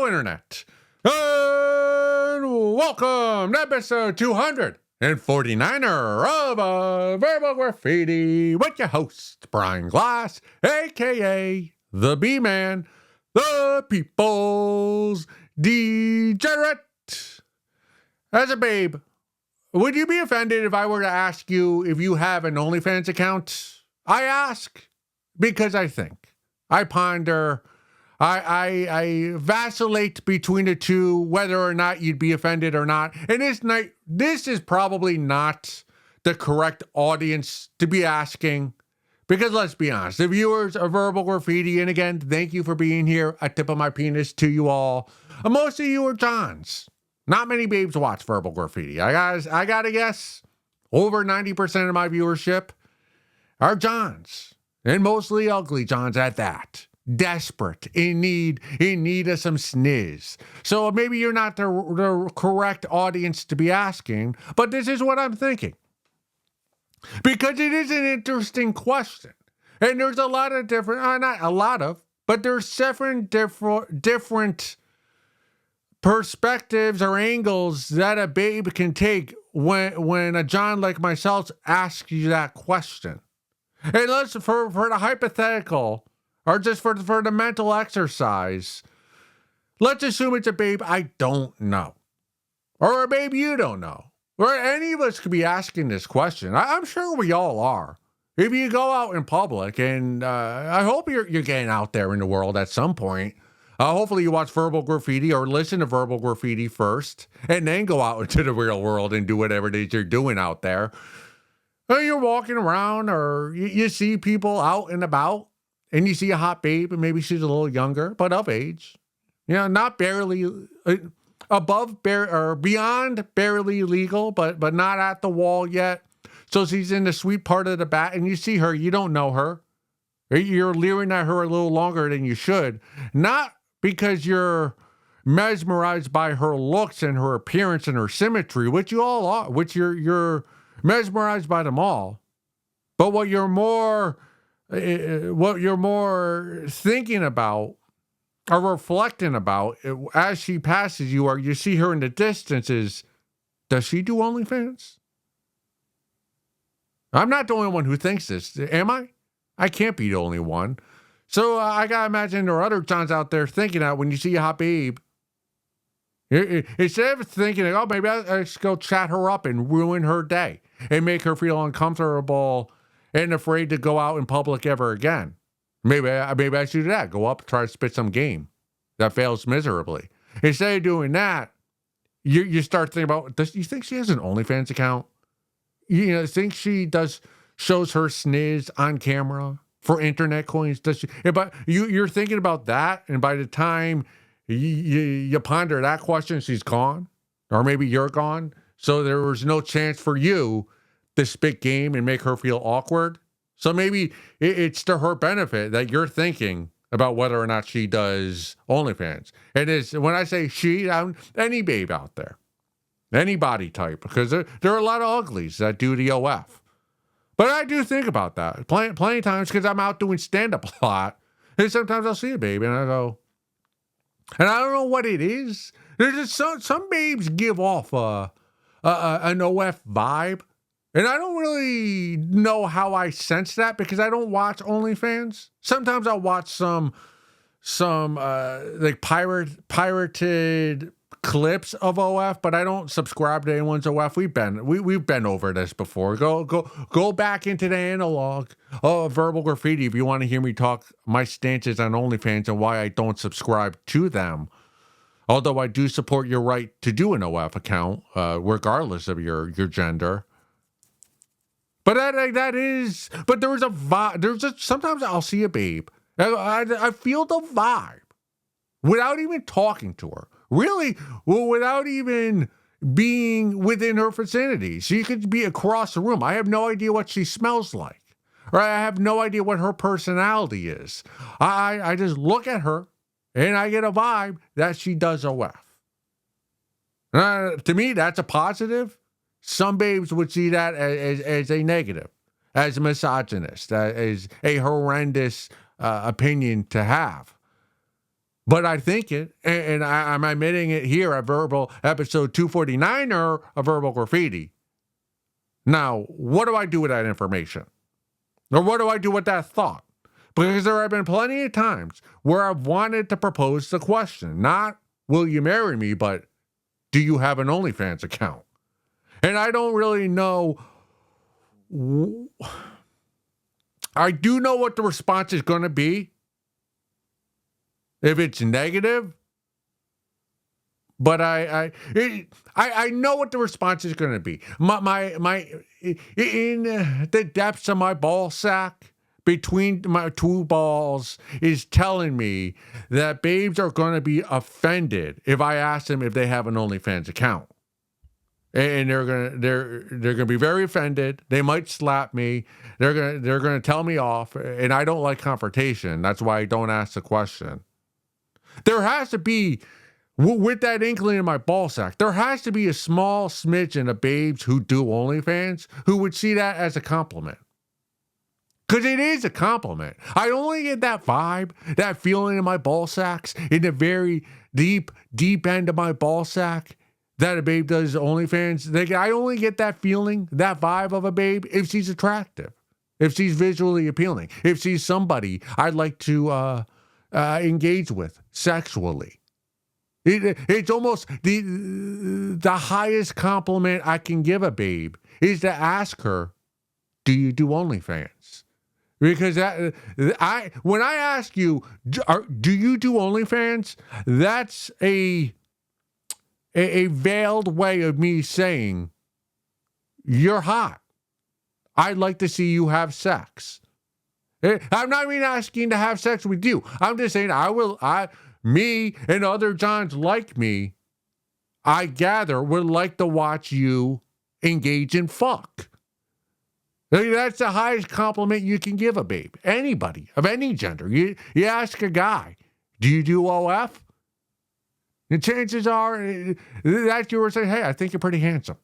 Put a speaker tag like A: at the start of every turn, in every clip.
A: Hello, Internet, and welcome to episode 249er of Verbal Graffiti with your host, Brian Glass, a.k.a. the B-Man, the People's Degenerate. As a babe, would you be offended if I were to ask you if you have an OnlyFans account? I ask because I think. I ponder. I vacillate between the two, whether or not you'd be offended or not. And this is probably not the correct audience to be asking. Because let's be honest, the viewers of Verbal Graffiti, and again, thank you for being here. A tip of my penis to you all. Most of you are Johns. Not many babes watch Verbal Graffiti. I gotta guess, over 90% of my viewership are Johns. And mostly ugly Johns at that. Desperate, in need of some sniz. So maybe you're not the correct audience to be asking, but this is what I'm thinking. Because it is an interesting question. And there's a lot of different, not a lot of, but there's seven different perspectives or angles that a babe can take when a John like myself asks you that question. And let's, for the hypothetical, or just for the mental exercise, let's assume it's a babe I don't know. Or a babe you don't know. Or any of us could be asking this question. I'm sure we all are. If you go out in public, and I hope you're getting out there in the world at some point. Hopefully you watch Verbal Graffiti or listen to Verbal Graffiti first, and then go out into the real world and do whatever it is you're doing out there. Or you're walking around, or you see people out and about, and you see a hot babe, and maybe she's a little younger, but of age. You know, not barely or beyond barely legal, but not at the wall yet. So she's in the sweet part of the bat, and you see her, you don't know her. You're leering at her a little longer than you should. Not because you're mesmerized by her looks and her appearance and her symmetry, which you all are, which you're mesmerized by them all. But what you're more thinking about or reflecting about as she passes you, or you see her in the distance, is, does she do OnlyFans? I'm not the only one who thinks this, am I? I can't be the only one. So I gotta imagine there are other Johns out there thinking that when you see a hot babe, instead of thinking, oh, maybe I should go chat her up and ruin her day and make her feel uncomfortable and afraid to go out in public ever again. Maybe I should do that. Go up, try to spit some game. That fails miserably. Instead of doing that, you start thinking about, do you think she has an OnlyFans account? You think she shows her sniz on camera for internet coins? Does she? But you're thinking about that, and by the time you ponder that question, she's gone, or maybe you're gone. So there was no chance for you to spit game and make her feel awkward. So maybe it's to her benefit that you're thinking about whether or not she does OnlyFans. And when I say she, any babe out there, any body type, because there are a lot of uglies that do the OF. But I do think about that plenty of times, because I'm out doing stand-up a lot. And sometimes I'll see a babe and I go, and I don't know what it is. There's just some babes give off an OF vibe. And I don't really know how I sense that, because I don't watch OnlyFans. Sometimes I'll watch some like pirated clips of OF, but I don't subscribe to anyone's OF. We've been over this before. Go back into the analog of Verbal Graffiti if you want to hear me talk my stances on OnlyFans and why I don't subscribe to them. Although I do support your right to do an OF account, regardless of your gender. But but there is a vibe. Sometimes I'll see a babe. I feel the vibe without even talking to her. Really, without even being within her vicinity. She could be across the room. I have no idea what she smells like. Or I have no idea what her personality is. I just look at her and I get a vibe that she does OF. To me, that's a positive. Some babes would see that as a negative, as a misogynist, as a horrendous opinion to have. But I think it, and I'm admitting it here at Verbal episode 249 or a Verbal Graffiti. Now, what do I do with that information? Or what do I do with that thought? Because there have been plenty of times where I've wanted to propose the question, not will you marry me, but do you have an OnlyFans account? And I don't really know. I do know what the response is going to be. If it's negative, but I know what the response is going to be. My in the depths of my ball sack between my two balls is telling me that babes are going to be offended if I ask them if they have an OnlyFans account. And they're gonna be very offended. They might slap me. They're gonna tell me off, and I don't like confrontation. That's why I don't ask the question. There has to be, with that inkling in my ball sack, there has to be a small smidgen of babes who do OnlyFans who would see that as a compliment. Because it is a compliment. I only get that vibe, that feeling in my ball sacks, in the very deep end of my ball sack, that a babe does OnlyFans. I only get that feeling, that vibe of a babe if she's attractive, if she's visually appealing, if she's somebody I'd like to engage with sexually. It's almost the highest compliment I can give a babe is to ask her, do you do OnlyFans? Because when I ask you, do you do OnlyFans? That's a veiled way of me saying, you're hot. I'd like to see you have sex. I'm not even asking to have sex with you. I'm just saying me and other Johns like me, I gather, would like to watch you engage in fuck. That's the highest compliment you can give a babe. Anybody of any gender. You ask a guy, do you do OF? And chances are that you were saying, hey, I think you're pretty handsome.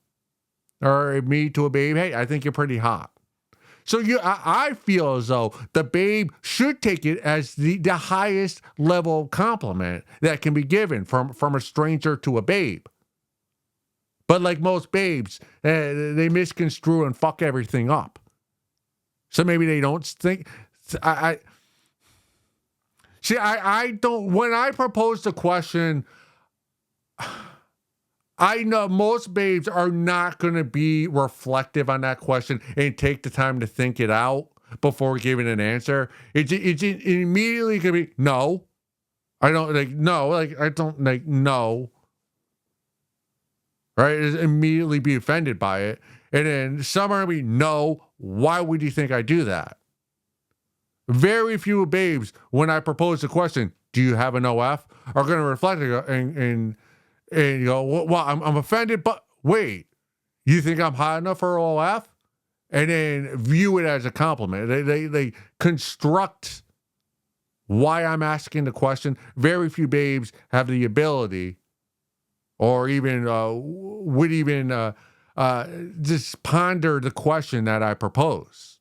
A: Or me to a babe, hey, I think you're pretty hot. So I feel as though the babe should take it as the highest level compliment that can be given from a stranger to a babe. But like most babes, they misconstrue and fuck everything up. So maybe they don't think. I don't. When I propose the question, I know most babes are not going to be reflective on that question and take the time to think it out before giving an answer. It's immediately going to be, no. I don't, like, no. Like, I don't, like, no. Right? It's immediately be offended by it. And then some are going to be, no. Why would you think I do that? Very few babes, when I propose the question, do you have an OF, are going to reflect and you go, well, I'm offended, but wait, you think I'm hot enough for OF? And then view it as a compliment. They construct why I'm asking the question. Very few babes have the ability or even would even just ponder the question that I propose.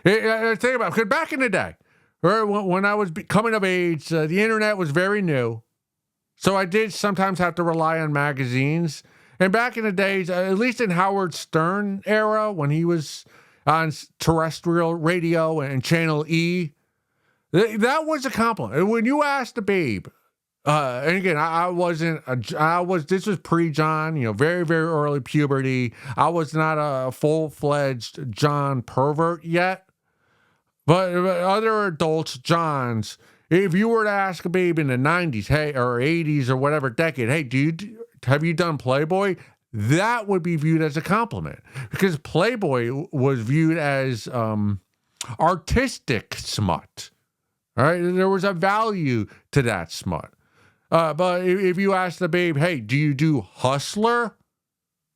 A: Think about it, because back in the day, when I was coming of age, the internet was very new. So I did sometimes have to rely on magazines. And back in the days, at least in Howard Stern era, when he was on terrestrial radio and Channel E, that was a compliment. When you asked a babe, and again, this was pre-John, very, very early puberty. I was not a full-fledged John pervert yet. But other adults, Johns, if you were to ask a babe in the 90s, hey, or 80s or whatever decade, hey, have you done Playboy? That would be viewed as a compliment because Playboy was viewed as artistic smut. All right, there was a value to that smut. But if you ask the babe, hey, do you do Hustler?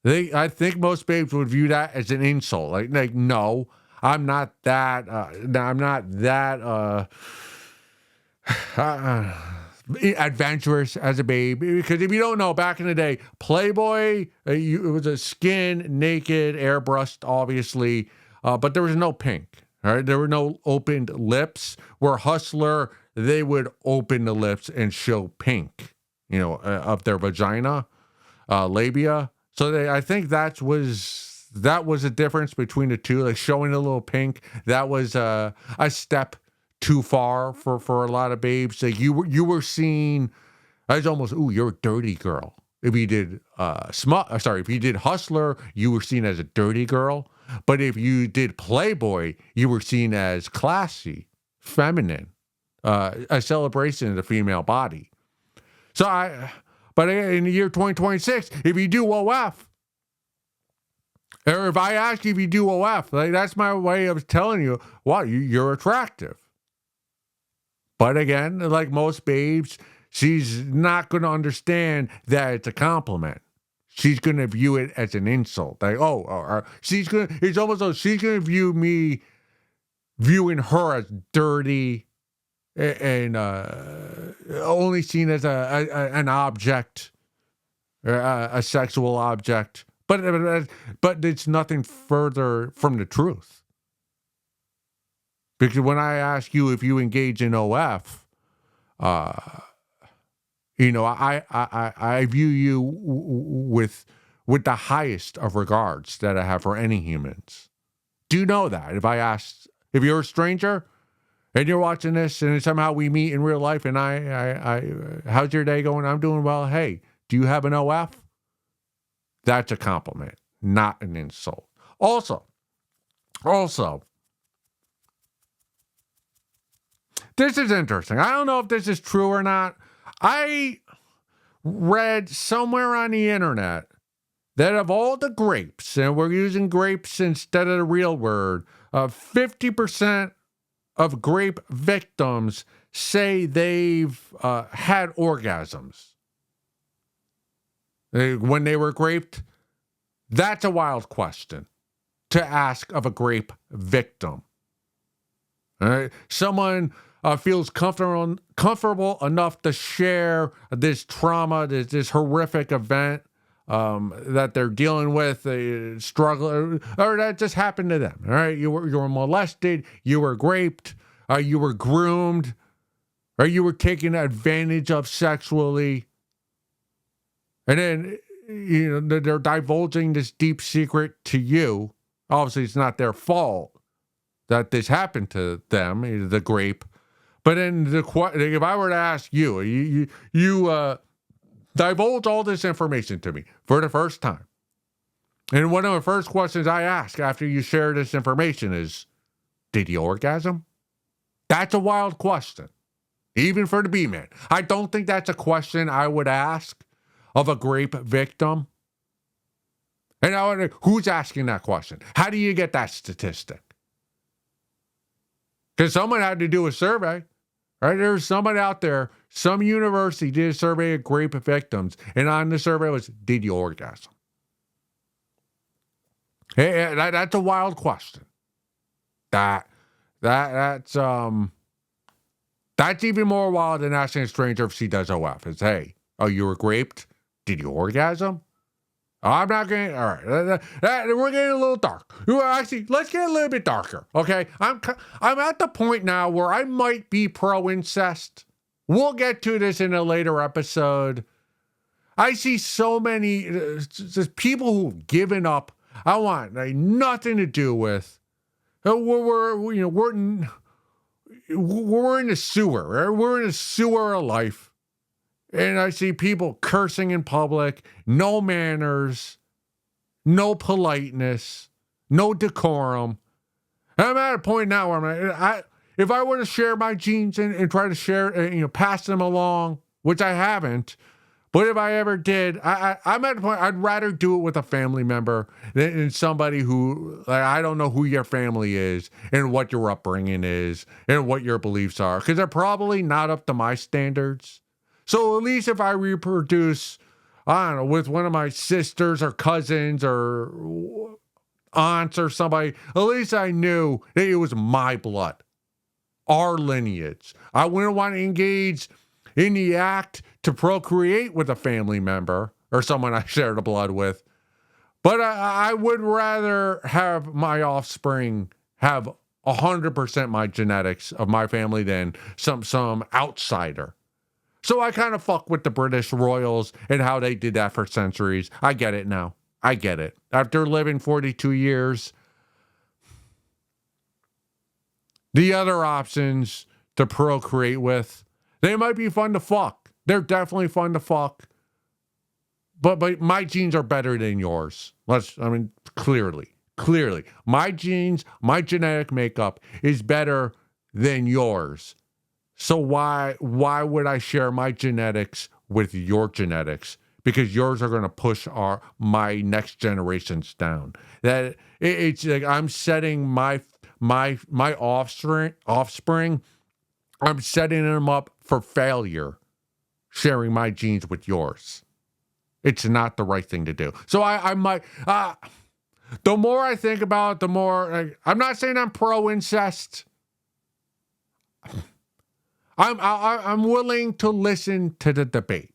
A: I think most babes would view that as an insult. Like no, I'm not that. Adventurous as a babe, because if you don't know, back in the day, Playboy, it was a skin naked, airbrushed, obviously, but there was no pink. All right, there were no opened lips. Where Hustler, they would open the lips and show pink, of their vagina, labia. So I think that was a difference between the two, like showing a little pink. That was a step too far for a lot of babes. Like you were seen as almost, ooh, you're a dirty girl. If you did if you did Hustler, you were seen as a dirty girl. But if you did Playboy, you were seen as classy, feminine, a celebration of the female body. But in the year 2026, if you do OF, or if I ask you if you do OF, like, that's my way of telling you, well, you're attractive. But again, like most babes, she's not going to understand that it's a compliment. She's going to view it as an insult. Like, it's almost like she's going to view me viewing her as dirty and only seen as an object, a sexual object. But it's nothing further from the truth. Because when I ask you if you engage in OF, I view you with the highest of regards that I have for any humans. Do you know that? If you're a stranger and you're watching this and somehow we meet in real life and how's your day going? I'm doing well. Hey, do you have an OF? That's a compliment, not an insult. Also, this is interesting. I don't know if this is true or not. I read somewhere on the internet that of all the grapes, and we're using grapes instead of the real word, 50% of grape victims say they've had orgasms when they were graped. That's a wild question to ask of a grape victim. All right? Someone feels comfortable enough to share this trauma, this horrific event that they're dealing with, struggle, or that just happened to them. All right, you were molested, you were raped, you were groomed, or you were taken advantage of sexually, and then they're divulging this deep secret to you. Obviously, it's not their fault that this happened to them, the grape. But then if I were to ask you, you divulge all this information to me for the first time. And one of the first questions I ask after you share this information is, did you orgasm? That's a wild question, even for the B-man. I don't think that's a question I would ask of a grape victim. And I wonder, who's asking that question? How do you get that statistic? Because someone had to do a survey, right? There's somebody out there, some university did a survey of grape victims, and on the survey was, did you orgasm? Hey, that's a wild question. That's even more wild than asking a stranger if she does OF. It's, hey, you were raped? Did you orgasm? I'm not getting, all right. We're getting a little dark. Actually, let's get a little bit darker, okay? I'm at the point now where I might be pro-incest. We'll get to this in a later episode. I see so many just people who've given up. I want nothing to do with. We're in the sewer. Right? We're in the sewer of life. And I see people cursing in public, no manners, no politeness, no decorum. And I'm at a point now where if I were to share my genes and try to share, pass them along, which I haven't, but if I ever did, I'm at a point I'd rather do it with a family member than somebody who, I don't know who your family is and what your upbringing is and what your beliefs are, because they're probably not up to my standards. So at least if I reproduce, I don't know, with one of my sisters or cousins or aunts or somebody, at least I knew that it was my blood, our lineage. I wouldn't want to engage in the act to procreate with a family member or someone I share the blood with. But I would rather have my offspring have 100% my genetics of my family than some outsider. So I kind of fuck with the British royals and how they did that for centuries. I get it now. I get it. After living 42 years, the other options to procreate with, they might be fun to fuck. They're definitely fun to fuck. But my genes are better than yours. Clearly. My genes, my genetic makeup is better than yours. So why would I share my genetics with your genetics? Because yours are going to push my next generations down. It's like I'm setting my offspring. I'm setting them up for failure, sharing my genes with yours. It's not the right thing to do. So I might. The more I think about it, the more I'm not saying I'm pro incest. I'm willing to listen to the debate.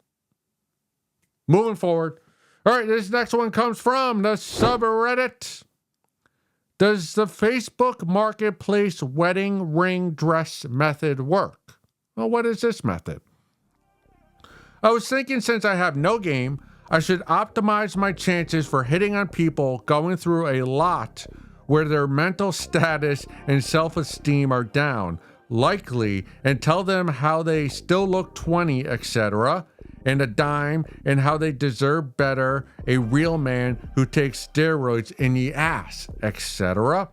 A: Moving forward. All right, this next one comes from the subreddit. Does the Facebook Marketplace wedding ring dress method work? Well, what is this method? I was thinking since I have no game, I should optimize my chances for hitting on people going through a lot where their mental status and self-esteem are down, likely, and tell them how they still look 20, etc., and a dime, and how they deserve better, a real man who takes steroids in the ass, etc.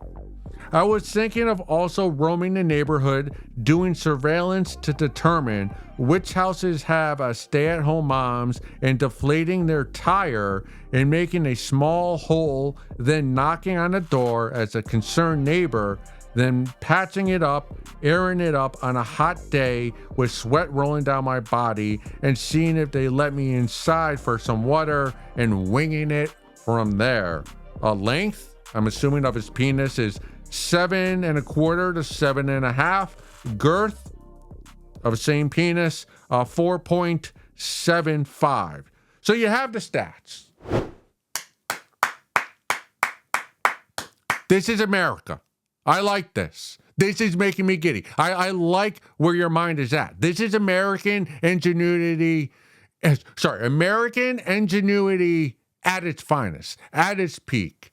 A: I was thinking of also roaming the neighborhood, doing surveillance to determine which houses have stay-at-home moms and deflating their tire and making a small hole, then knocking on the door as a concerned neighbor, then patching it up, airing it up on a hot day with sweat rolling down my body and seeing if they let me inside for some water and winging it from there. Length, I'm assuming of his penis, is 7.25 to 7.5. Girth of same penis, 4.75. So you have the stats. This is America. I like this. This is making me giddy. I like where your mind is at. This is American ingenuity. American ingenuity at its finest, at its peak.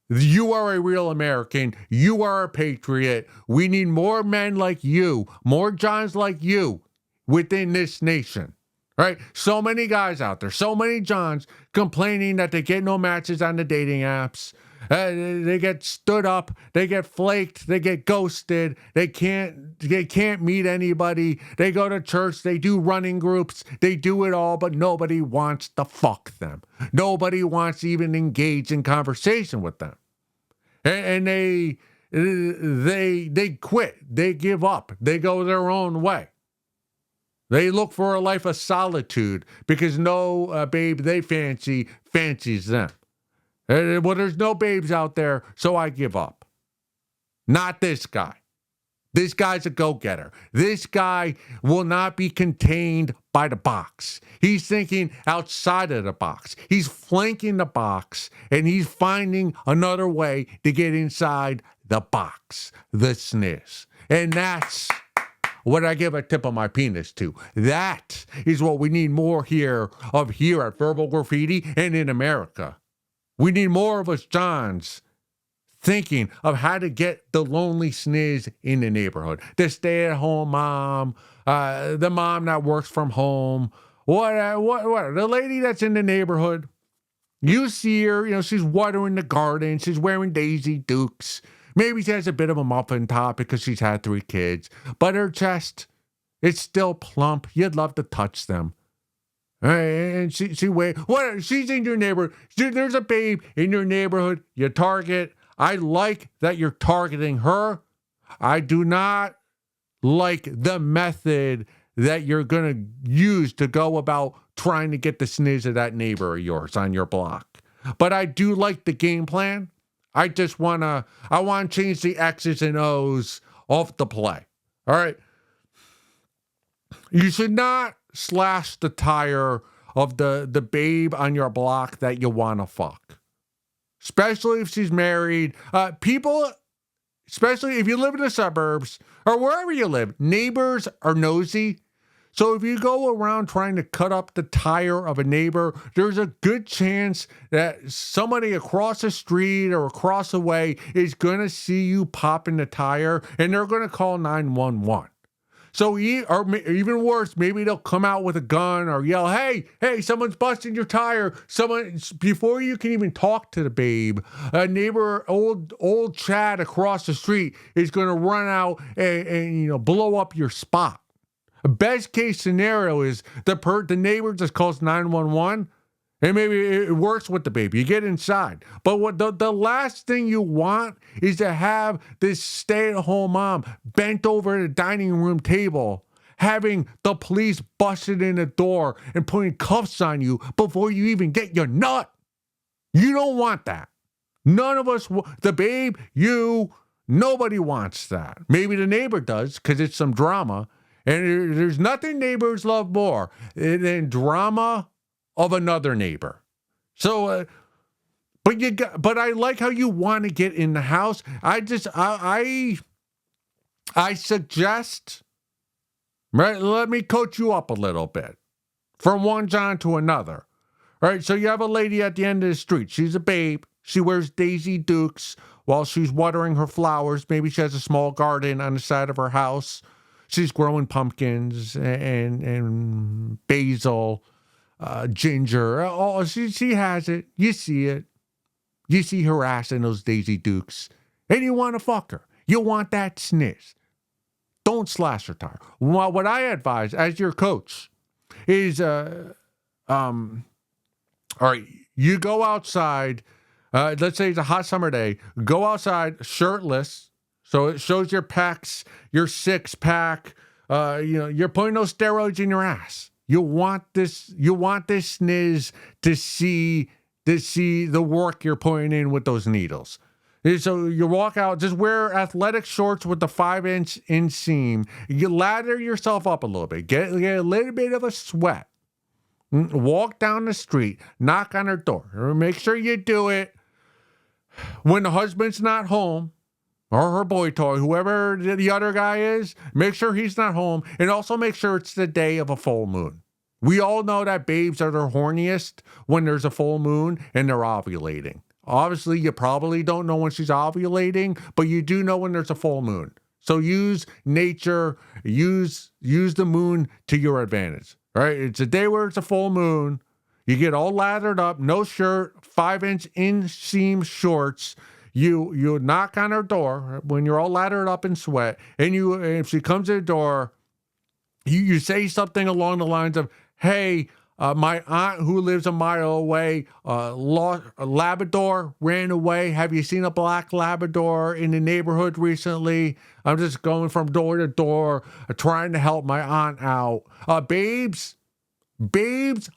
A: You are a real American. You are a patriot. We need more men like you, more Johns like you within this nation. Right? So many guys out there, so many Johns complaining that they get no matches on the dating apps. They get stood up, they get flaked, they get ghosted, they can't meet anybody, they go to church, they do running groups, they do it all, but nobody wants to fuck them. Nobody wants to even engage in conversation with them. And they quit, they give up, they go their own way. They look for a life of solitude because no babe they fancies them. Well, there's no babes out there, so I give up. Not this guy. This guy's a go-getter. This guy will not be contained by the box. He's thinking outside of the box. He's flanking the box, and he's finding another way to get inside the box, the sniz. And that's what I give a tip of my penis to. That is what we need more here at Verbal Graffiti and in America. We need more of us Johns thinking of how to get the lonely sniz in the neighborhood. The stay-at-home mom, the mom that works from home, what? The lady that's in the neighborhood. You see her, she's watering the garden. She's wearing Daisy Dukes. Maybe she has a bit of a muffin top because she's had 3 kids. But her chest, it's still plump. You'd love to touch them. And she's in your neighborhood. There's a babe in your neighborhood. You target. I like that you're targeting her. I do not like the method that you're going to use to go about trying to get the sniz of that neighbor of yours on your block. But I do like the game plan. I want to change the X's and O's off the play. All right. You should not slash the tire of the babe on your block that you want to fuck. Especially if she's married. People especially if you live in the suburbs or wherever you live, neighbors are nosy. So if you go around trying to cut up the tire of a neighbor, there's a good chance that somebody across the street or across the way is going to see you popping the tire and they're going to call 911. So, even worse, maybe they'll come out with a gun or yell, hey, someone's busting your tire. Before you can even talk to the babe, a neighbor, old Chad across the street is going to run out and blow up your spot. Best case scenario is the neighbor just calls 911 and maybe it works with the baby. You get inside. But what the last thing you want is to have this stay-at-home mom bent over the dining room table, having the police busted in the door and putting cuffs on you before you even get your nut. You don't want that. None of us, the babe, nobody wants that. Maybe the neighbor does because it's some drama. And there's nothing neighbors love more than drama of another neighbor. So, but I like how you want to get in the house. I suggest, right? Let me coach you up a little bit from one John to another. All right. So you have a lady at the end of the street. She's a babe. She wears Daisy Dukes while she's watering her flowers. Maybe she has a small garden on the side of her house. She's growing pumpkins and basil, ginger. She has it. You see it. You see her ass in those Daisy Dukes. And you want to fuck her. You want that sniz. Don't slash her tire. Well, what I advise as your coach is, all right, you go outside. Let's say it's a hot summer day. Go outside shirtless. So it shows your pecs, your six-pack. You're putting those steroids in your ass. You want this sniz to see the work you're putting in with those needles. So you walk out, just wear athletic shorts with the 5-inch inseam. You lather yourself up a little bit. Get a little bit of a sweat. Walk down the street. Knock on her door. Make sure you do it when the husband's not home. Or her boy toy, whoever the other guy is, make sure he's not home. And also make sure it's the day of a full moon. We all know that babes are their horniest when there's a full moon and they're ovulating. Obviously, you probably don't know when she's ovulating, but you do know when there's a full moon. So use nature, use the moon to your advantage. Right? It's a day where it's a full moon. You get all lathered up, no shirt, 5-inch inseam shorts. You knock on her door when you're all lathered up in sweat, and if she comes to the door, you say something along the lines of, "Hey, my aunt who lives a mile away, lost a Labrador, ran away. Have you seen a black Labrador in the neighborhood recently? I'm just going from door to door, trying to help my aunt out." Babes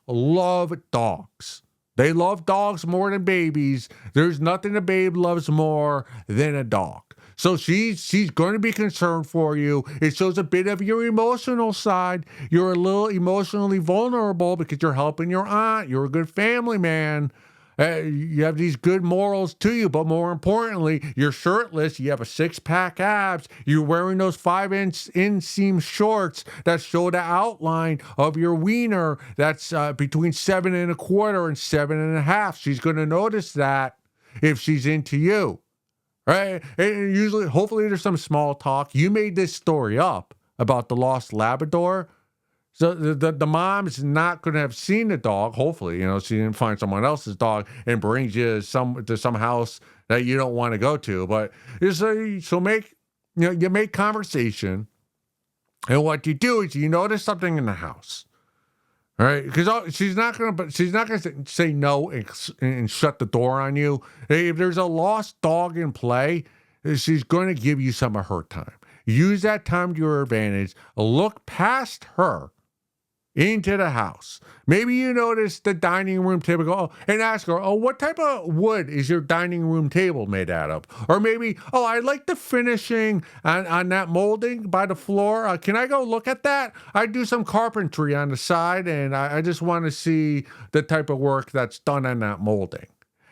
A: love dogs. They love dogs more than babies. There's nothing a babe loves more than a dog. So she's going to be concerned for you. It shows a bit of your emotional side. You're a little emotionally vulnerable because you're helping your aunt. You're a good family man. You have these good morals to you, but more importantly, you're shirtless. You have a 6-pack abs. You're wearing those 5-inch inseam shorts that show the outline of your wiener. That's between 7 1/4 and 7 1/2. She's going to notice that if she's into you, right? And usually, hopefully, there's some small talk. You made this story up about the lost Labrador. So the mom's not going to have seen the dog. Hopefully, she didn't find someone else's dog and brings you to some house that you don't want to go to. But so make you make conversation, and what you do is you notice something in the house, all right? Because she's not going to say no and shut the door on you. If there's a lost dog in play, she's going to give you some of her time. Use that time to your advantage. Look past her into the house. Maybe you notice the dining room table and ask her, what type of wood is your dining room table made out of? Or maybe, I like the finishing on that molding by the floor. Can I go look at that? I do some carpentry on the side and I just want to see the type of work that's done on that molding.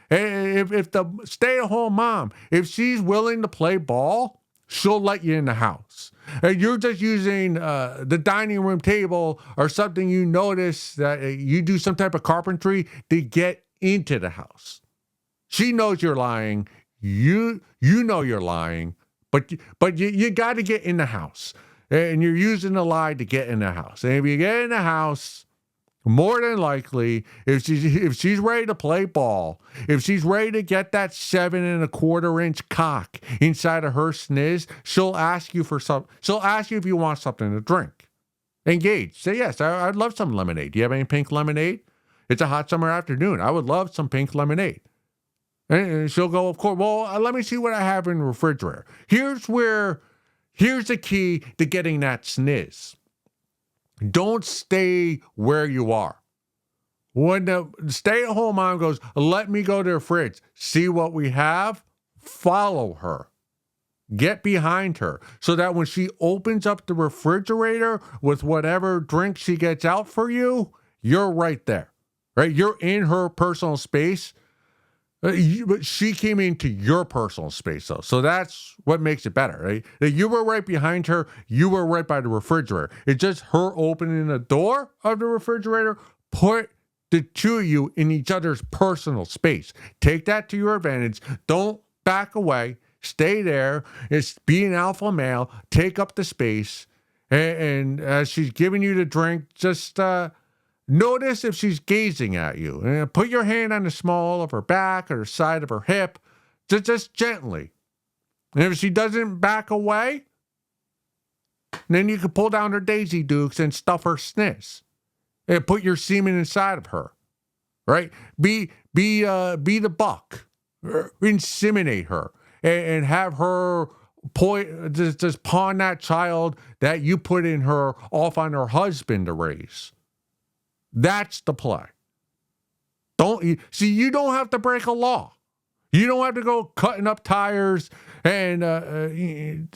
A: If the stay-at-home mom, if she's willing to play ball, she'll let you in the house. And you're just using the dining room table or something you notice that you do some type of carpentry to get into the house. She knows you're lying. You know you're lying, but you got to get in the house. And you're using a lie to get in the house. And if you get in the house, more than likely, if she's ready to play ball, if she's ready to get that 7.25-inch cock inside of her sniz, she'll ask you for some. She'll ask you if you want something to drink. Engage. Say yes. I'd love some lemonade. Do you have any pink lemonade? It's a hot summer afternoon. I would love some pink lemonade. And she'll go, of course. Well, let me see what I have in the refrigerator. Here's the key to getting that sniz. Don't stay where you are. When the stay-at-home mom goes, let me go to the fridge, see what we have, follow her. Get behind her so that when she opens up the refrigerator with whatever drink she gets out for you, you're right there, right? You're in her personal space. But she came into your personal space, though. So that's what makes it better, right? That you were right behind her. You were right by the refrigerator. It's just her opening the door of the refrigerator, put the two of you in each other's personal space. Take that to your advantage. Don't back away. Stay there. It's be an alpha male. Take up the space. And as she's giving you the drink, just notice if she's gazing at you. And put your hand on the small of her back or the side of her hip, just gently. And if she doesn't back away, then you can pull down her Daisy Dukes and stuff her sniz. And put your semen inside of her, right? Be the buck. Inseminate her and have her just pawn that child that you put in her off on her husband to raise. That's the play. You don't have to break a law. You don't have to go cutting up tires and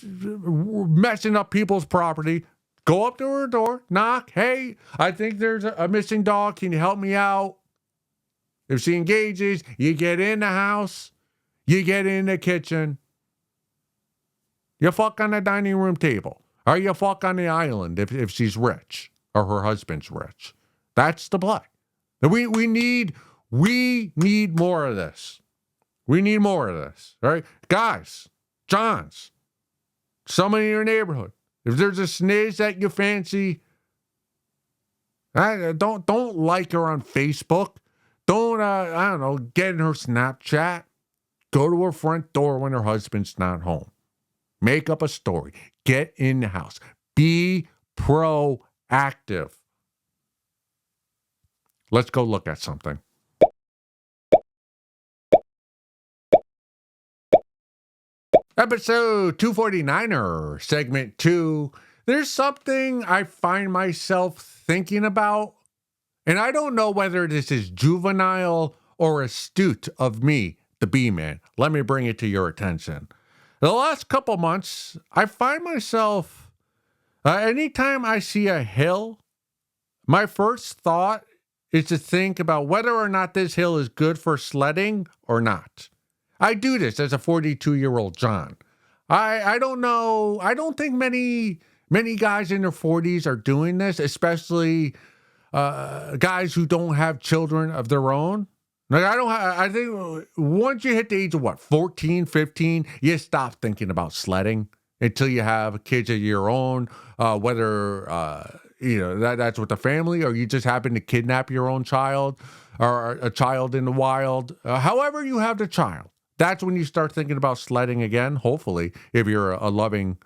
A: messing up people's property. Go up to her door, knock. Hey, I think there's a missing dog. Can you help me out? If she engages, you get in the house. You get in the kitchen. You fuck on the dining room table. Or you fuck on the island if she's rich or her husband's rich. That's the play. We need more of this. We need more of this. All right? Guys, Johns, somebody in your neighborhood. If there's a sniz that you fancy, don't like her on Facebook. Don't, get in her Snapchat. Go to her front door when her husband's not home. Make up a story. Get in the house. Be proactive. Let's go look at something. Episode 249er, segment 2. There's something I find myself thinking about, and I don't know whether this is juvenile or astute of me, the B-Man. Let me bring it to your attention. The last couple months, I find myself, anytime I see a hill, my first thought is to think about whether or not this hill is good for sledding or not. I do this as a 42-year-old John. I don't know. I don't think many guys in their 40s are doing this, especially guys who don't have children of their own. Like I think once you hit the age of 14, 15, you stop thinking about sledding until you have kids of your own, whether that's with the family or you just happen to kidnap your own child or a child in the wild. However you have the child, that's when you start thinking about sledding again. Hopefully, if you're a loving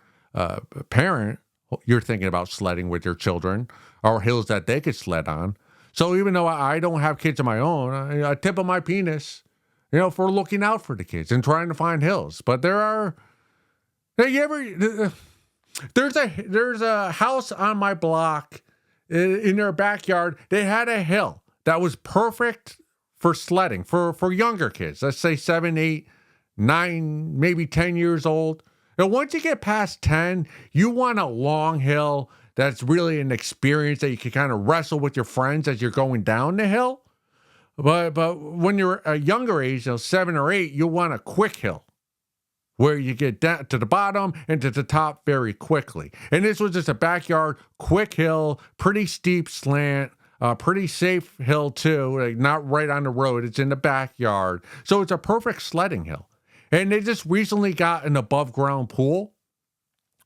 A: parent, you're thinking about sledding with your children or hills that they could sled on. So even though I don't have kids of my own, I tip of my penis, for looking out for the kids and trying to find hills. But there's a house on my block in their backyard. They had a hill that was perfect for sledding for younger kids. Let's say 7, 8, 9, maybe 10 years old. Now, once you get past 10, you want a long hill that's really an experience that you can kind of wrestle with your friends as you're going down the hill. But when you're a younger age, 7 or 8, you'll want a quick hill where you get down to the bottom and to the top very quickly. And this was just a backyard, quick hill, pretty steep slant, pretty safe hill too, like not right on the road. It's in the backyard. So it's a perfect sledding hill. And they just recently got an above ground pool,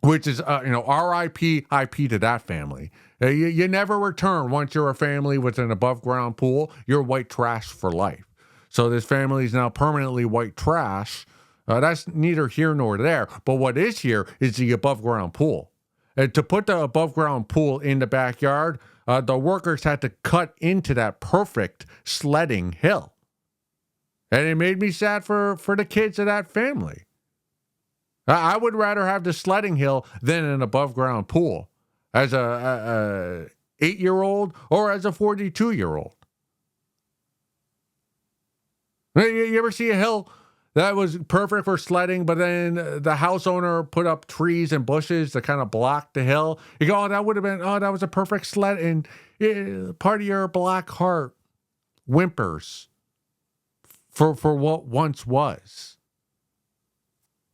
A: which is, RIP, IP to that family. You never return once you're a family with an above ground pool. You're white trash for life. So this family is now permanently white trash. That's neither here nor there. But what is here is the above ground pool. And to put the above ground pool in the backyard, the workers had to cut into that perfect sledding hill. And it made me sad for the kids of that family. I would rather have the sledding hill than an above ground pool as a 8-year-old or as a 42-year-old. You ever see a hill that was perfect for sledding, but then the house owner put up trees and bushes to kind of block the hill? You go, that was a perfect sled, and part of your black heart whimpers for what once was.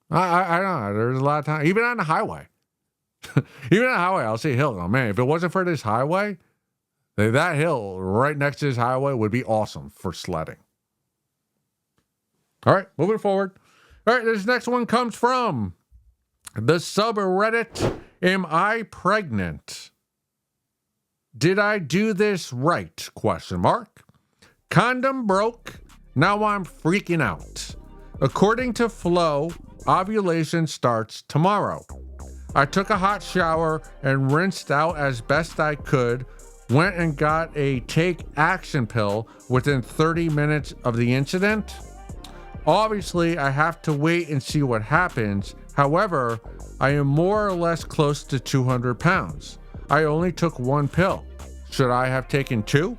A: I don't know. There's a lot of time, even on the highway. Even on the highway, I'll see a hill. Oh, man, if it wasn't for this highway, that hill right next to this highway would be awesome for sledding. All right, moving forward. All right, this next one comes from the subreddit, Am I Pregnant? Did I do this right? ? Condom broke. Now I'm freaking out. According to Flo, ovulation starts tomorrow. I took a hot shower and rinsed out as best I could, went and got a take action pill within 30 minutes of the incident. Obviously, I have to wait and see what happens. However, I am more or less close to 200 pounds. I only took one pill. Should I have taken 2?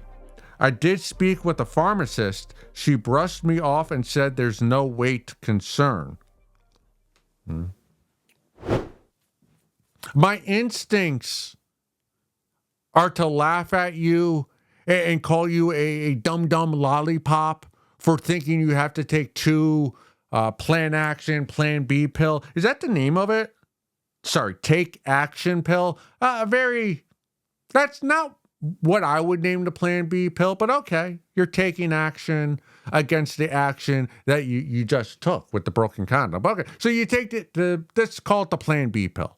A: I did speak with a pharmacist. She brushed me off and said there's no weight concern. My instincts are to laugh at you and call you a dumb lollipop for thinking you have to take 2 plan action, plan B pill. Is that the name of it? Sorry, take action pill. That's not what I would name the plan B pill, but okay. You're taking action against the action that you just took with the broken condom. Okay, so you take let's call it the plan B pill.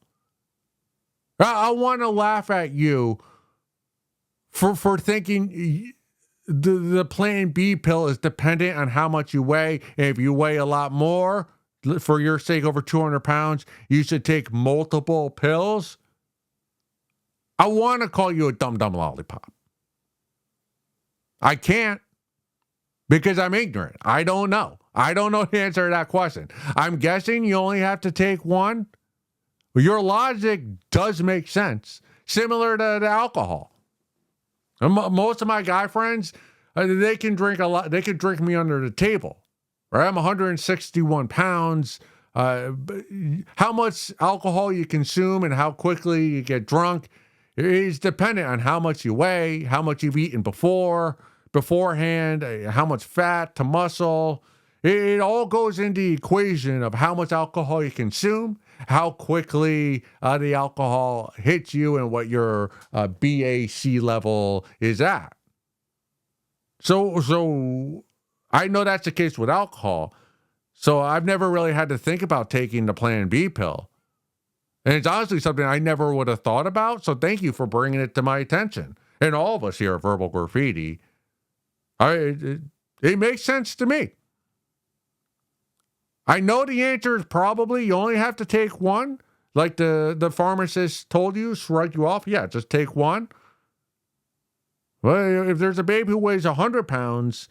A: I want to laugh at you for thinking the plan B pill is dependent on how much you weigh. And if you weigh a lot more, for your sake, over 200 pounds, you should take multiple pills. I want to call you a dumb lollipop. I can't because I'm ignorant. I don't know. I don't know the answer to that question. I'm guessing you only have to take one. Your logic does make sense. Similar to the alcohol. Most of my guy friends, they can drink a lot. They can drink me under the table. Right? I'm 161 pounds. How much alcohol you consume and how quickly you get drunk is dependent on how much you weigh, how much you've eaten beforehand, how much fat to muscle. It all goes into the equation of how much alcohol you consume, how quickly the alcohol hits you, and what your BAC level is at. So I know that's the case with alcohol. So I've never really had to think about taking the Plan B pill. And it's honestly something I never would have thought about. So thank you for bringing it to my attention. And all of us here at Verbal Graffiti. It makes sense to me. I know the answer is probably you only have to take one. Like the pharmacist told you, shrug you off. Yeah, just take one. Well, if there's a baby who weighs 100 pounds,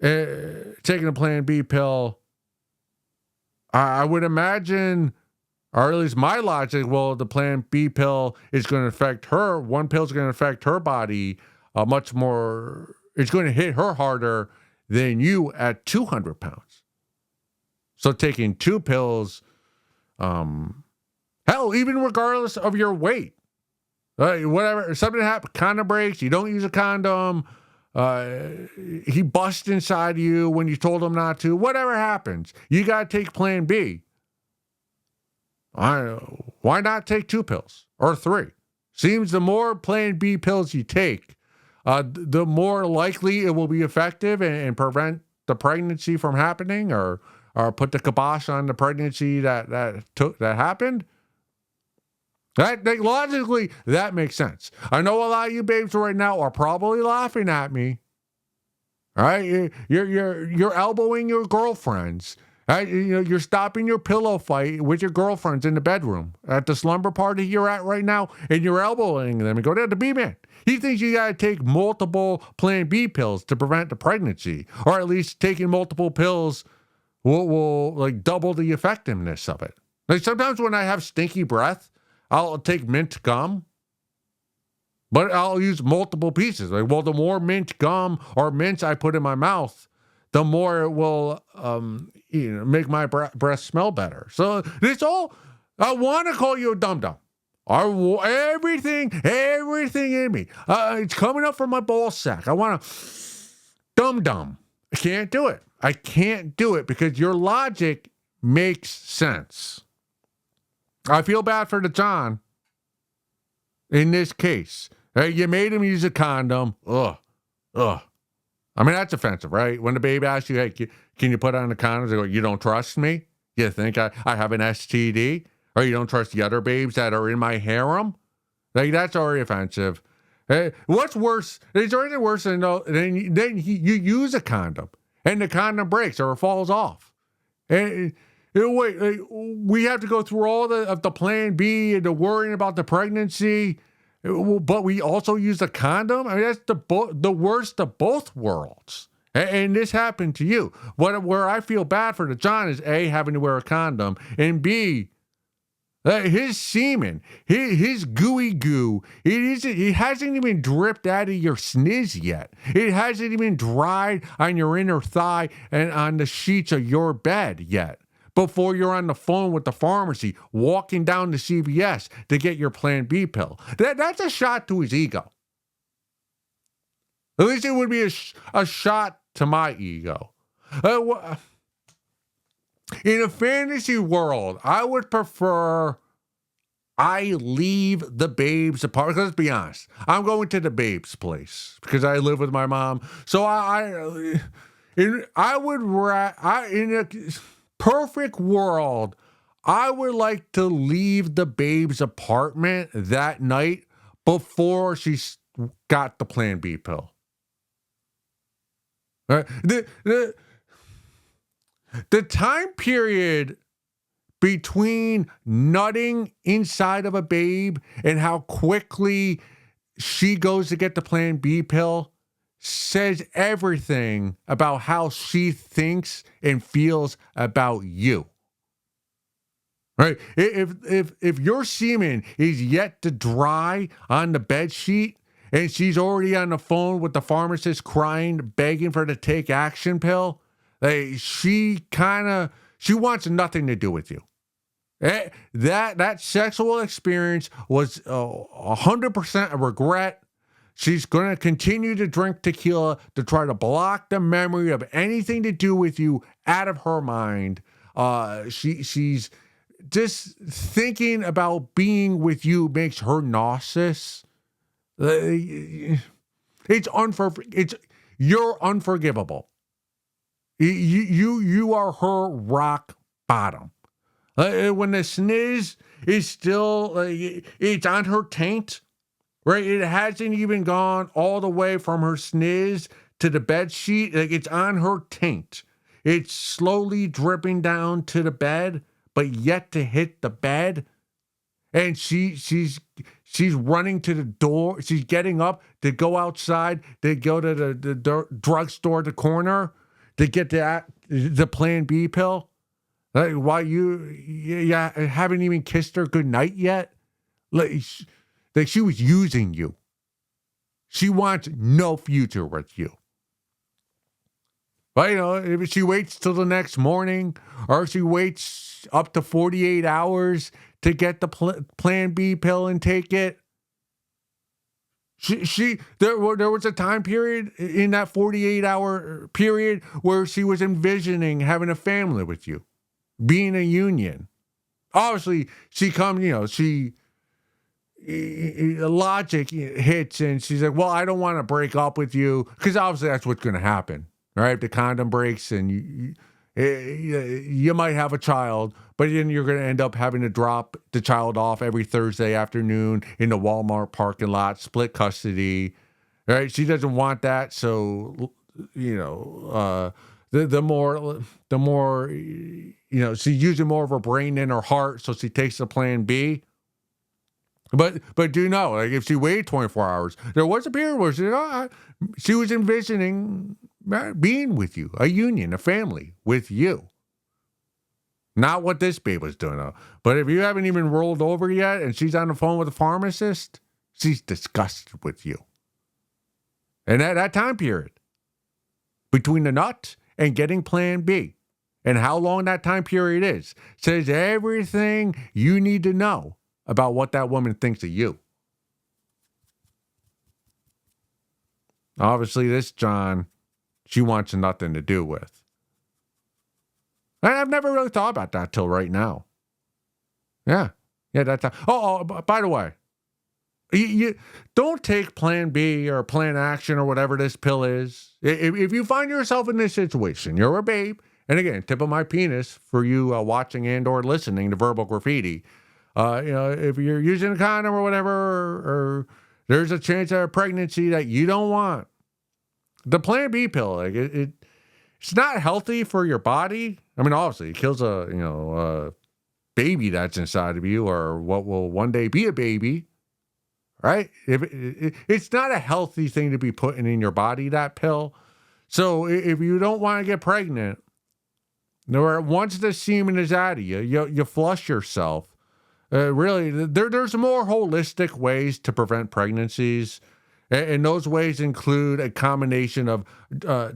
A: taking a Plan B pill, I would imagine, or at least my logic, well, the Plan B pill is going to affect her. One pill is going to affect her body much more. It's going to hit her harder than you at 200 pounds. So taking 2 pills, hell, even regardless of your weight, whatever, something happens, condom breaks, you don't use a condom, he busts inside you when you told him not to, whatever happens, you got to take plan B. Why not take 2 pills or 3? Seems the more plan B pills you take, the more likely it will be effective and prevent the pregnancy from happening or put the kibosh on the pregnancy that happened. Logically, that makes sense. I know a lot of you babes right now are probably laughing at me. All right, you're elbowing your girlfriends. You're stopping your pillow fight with your girlfriends in the bedroom at the slumber party you're at right now, and you're elbowing them and go down to B-man. He thinks you got to take multiple Plan B pills to prevent the pregnancy, or at least taking multiple pills will like double the effectiveness of it. Like sometimes when I have stinky breath, I'll take mint gum, but I'll use multiple pieces. Like, well, the more mint gum or mints I put in my mouth, the more it will make my breath smell better. So it's all, I want to call you a dum-dum. Everything in me. It's coming up from my ball sack. I want to dum-dum. I can't do it. I can't do it because your logic makes sense. I feel bad for the John in this case. Hey, you made him use a condom. Ugh. I mean, that's offensive, right? When the babe asks you, hey, can you put on a condom? They go, you don't trust me? You think I have an STD? Or you don't trust the other babes that are in my harem? Like, that's already offensive. Hey, what's worse? Is there anything worse than you use a condom and the condom breaks or it falls off? And wait, we have to go through all of the plan B and the worrying about the pregnancy, but we also use a condom? I mean, that's the worst of both worlds. And this happened to you. Where I feel bad for the John is A, having to wear a condom, and B, his semen, his gooey goo, it hasn't even dripped out of your sniz yet. It hasn't even dried on your inner thigh and on the sheets of your bed yet. Before you're on the phone with the pharmacy, walking down to CVS to get your Plan B pill. That's a shot to his ego. At least it would be a shot to my ego. In a fantasy world, I would prefer I leave the babes apart. Let's be honest. I'm going to the babes' place because I live with my mom. So in a perfect world, I would like to leave the babe's apartment that night before she's got the Plan B pill. The time period between nutting inside of a babe and how quickly she goes to get the Plan B pill says everything about how she thinks and feels about you. Right? If your semen is yet to dry on the bed sheet and she's already on the phone with the pharmacist crying, begging for the take action pill, she wants nothing to do with you. That sexual experience was 100% a regret. She's going to continue to drink tequila to try to block the memory of anything to do with you out of her mind. She's just thinking about being with you makes her nauseous. You're unforgivable. You are her rock bottom. When the sniz is still, it's on her taint. Right, it hasn't even gone all the way from her sniz to the bed sheet. Like, it's on her taint. It's slowly dripping down to the bed, but yet to hit the bed. And she's running to the door. She's getting up to go outside to go to the drugstore, the corner, to get the Plan B pill. Like, why you haven't even kissed her goodnight yet? Like she was using you. She wants no future with you. But, if she waits till the next morning or she waits up to 48 hours to get the Plan B pill and take it, There was a time period in that 48-hour period where she was envisioning having a family with you, being a union. Obviously, logic hits and she's like, well, I don't want to break up with you, because obviously that's what's going to happen, right? The condom breaks and you might have a child, but then you're going to end up having to drop the child off every Thursday afternoon in the Walmart parking lot, split custody, right? She doesn't want that. So, the more, she's using more of her brain than her heart. So she takes the plan B. But do you know, like, if she waited 24 hours, there was a period where she was envisioning being with you, a union, a family with you. Not what this babe was doing, though. But if you haven't even rolled over yet and she's on the phone with a pharmacist, she's disgusted with you. And that time period between the nut and getting plan B and how long that time period is says everything you need to know about what that woman thinks of you. Obviously, this John, she wants nothing to do with. And I've never really thought about that till right now. Yeah, that's... by the way, you don't take plan B or plan action or whatever this pill is. If you find yourself in this situation, you're a babe, and again, tip of my penis for you watching and or listening to Verbal Graffiti. If you're using a condom or whatever, or there's a chance of a pregnancy that you don't want, the Plan B pill, like it's not healthy for your body. I mean, obviously, it kills a baby that's inside of you, or what will one day be a baby, right? It's not a healthy thing to be putting in your body, that pill. So if you don't want to get pregnant, or once the semen is out of you, you flush yourself. Really, there's more holistic ways to prevent pregnancies, and those ways include a combination of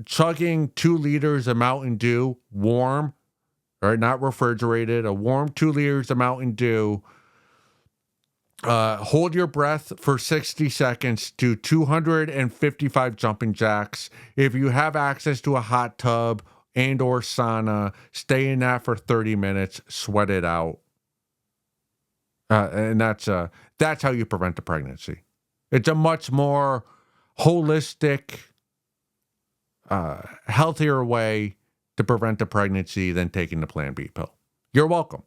A: chugging 2 liters of Mountain Dew, warm, right, not refrigerated, a warm 2 liters of Mountain Dew. Hold your breath for 60 seconds, do 255 jumping jacks. If you have access to a hot tub and or sauna, stay in that for 30 minutes, sweat it out. And that's how you prevent the pregnancy. It's a much more holistic, healthier way to prevent the pregnancy than taking the Plan B pill. You're welcome.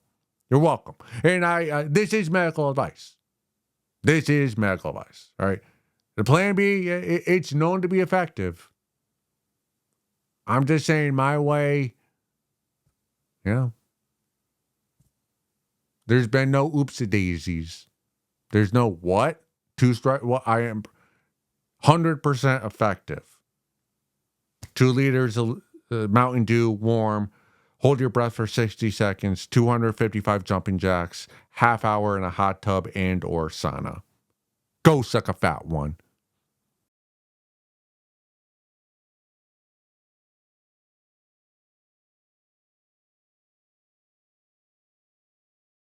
A: You're welcome. And this is medical advice. This is medical advice. All right. The Plan B, it's known to be effective. I'm just saying my way, there's been no oopsie daisies. There's no what? Well, I am 100% effective. 2 liters of Mountain Dew, warm. Hold your breath for 60 seconds. 255 jumping jacks. Half hour in a hot tub and or sauna. Go suck a fat one.